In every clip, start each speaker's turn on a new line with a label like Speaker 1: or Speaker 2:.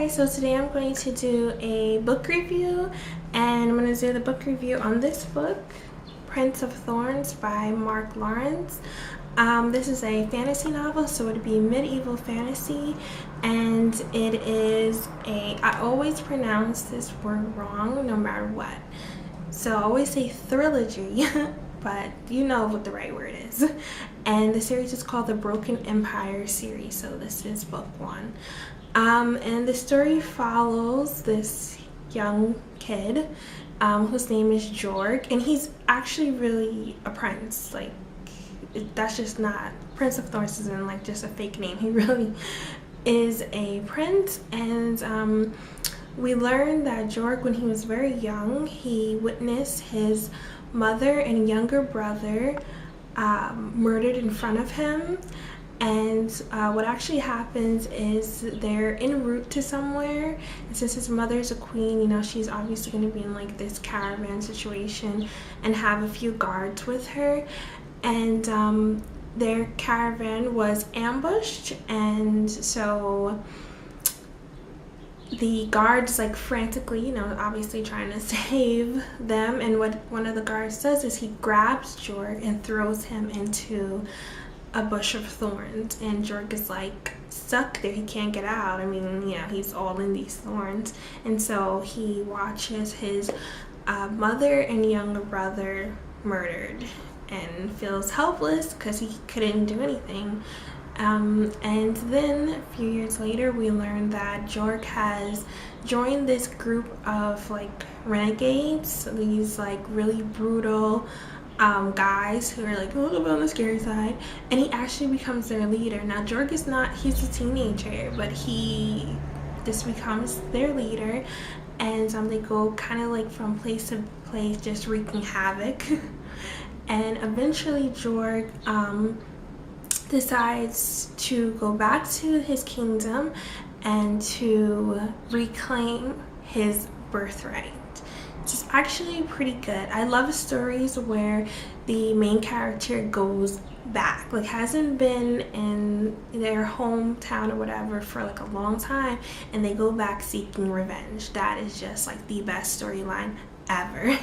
Speaker 1: guys, so today I'm going to do a book review, and I'm going to do the book review on this book, Prince of Thorns by Mark Lawrence. This is a fantasy novel, so it would be medieval fantasy, and it is I always pronounce this word wrong no matter what, so I always say trilogy, but you know what the right word is. And the series is called the Broken Empire series, so this is book 1. And the story follows this young kid whose name is Jorg, and he's actually really a prince. Like, that's just not, Prince of Thorns isn't like just a fake name. He really is a prince. And we learned that Jorg, when he was very young, he witnessed his mother and younger brother murdered in front of him. And what actually happens is they're en route to somewhere, and since his mother's a queen, you know, she's obviously going to be in like this caravan situation and have a few guards with her. And their caravan was ambushed, and so the guards like frantically, you know, obviously trying to save them. And what one of the guards does is he grabs Jorg and throws him into a bush of thorns, and Jorg is like stuck there. He can't get out. I mean, you know, he's all in these thorns. And so he watches his mother and younger brother murdered and feels helpless because he couldn't do anything. And then a few years later, we learn that Jorg has joined this group of like renegades, these like really brutal guys who are like a little bit on the scary side, and he actually becomes their leader. Now Jorg is not, he's a teenager, but he just becomes their leader. And they go kind of like from place to place, just wreaking havoc. And eventually Jorg decides to go back to his kingdom and to reclaim his birthright. It's actually pretty good. I love stories where the main character goes back, like hasn't been in their hometown or whatever for like a long time, and they go back seeking revenge. That is just like the best storyline ever.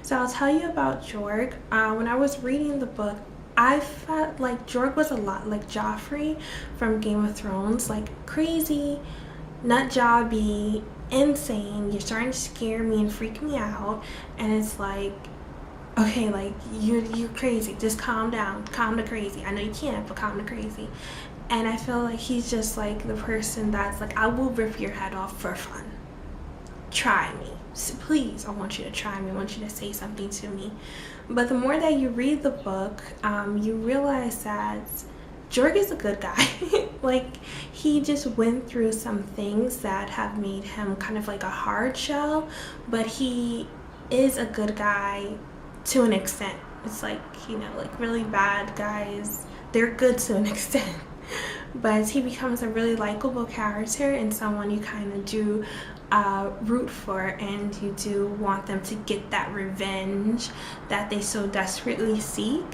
Speaker 1: So I'll tell you about Jorg. When I was reading the book, I felt like Jorg was a lot like Joffrey from Game of Thrones, like crazy, nut jobby, insane. You're starting to scare me and freak me out, and it's like, okay, like you're crazy, just calm down, calm the crazy. I know you can't, but calm the crazy. And I feel like he's just like the person that's like, I will rip your head off for fun. Try me, so please, I want you to try me, I want you to say something to me. But the more that you read the book, you realize that Jorg is a good guy. Like, he just went through some things that have made him kind of like a hard shell, but he is a good guy to an extent. It's like, you know, like really bad guys, they're good to an extent. But he becomes a really likable character and someone you kind of do root for, and you do want them to get that revenge that they so desperately seek.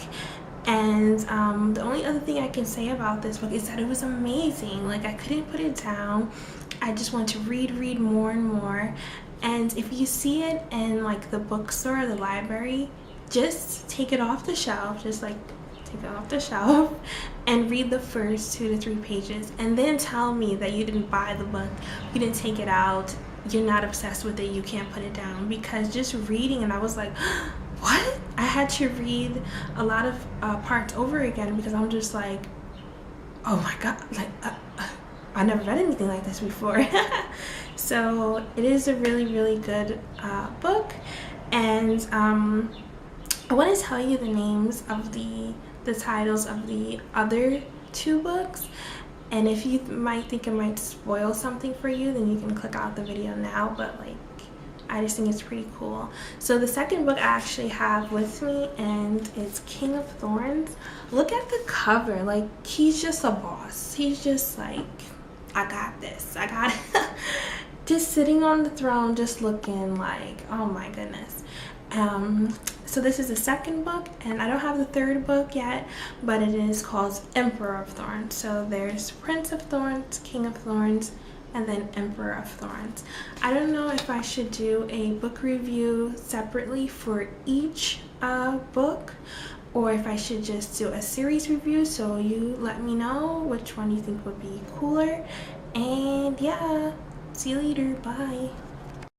Speaker 1: And the only other thing I can say about this book is that it was amazing. Like, I couldn't put it down. I just want to read more and more. And if you see it in like the bookstore or the library, just take it off the shelf, just like take it off the shelf and read the first 2 to 3 pages, and then tell me that you didn't buy the book, you didn't take it out, you're not obsessed with it, you can't put it down. Because just reading, and I was like, what? I had to read a lot of parts over again because I'm just like, oh my god, like I never read anything like this before. So it is a really good book. And I want to tell you the names of the titles of the other 2 books, and if you might think it might spoil something for you, then you can click out the video now, but like, I just think it's pretty cool. So the second book I actually have with me, and it's King of Thorns. Look at the cover. Like, he's just a boss. He's just like, I got this, I got it. Just sitting on the throne, just looking like, oh my goodness. So this is the second book, and I don't have the third book yet, but it is called Emperor of Thorns. So there's Prince of Thorns, King of Thorns, and then Emperor of Thorns. I don't know if I should do a book review separately for each book, or if I should just do a series review. So you let me know which one you think would be cooler. And yeah, see you later. Bye.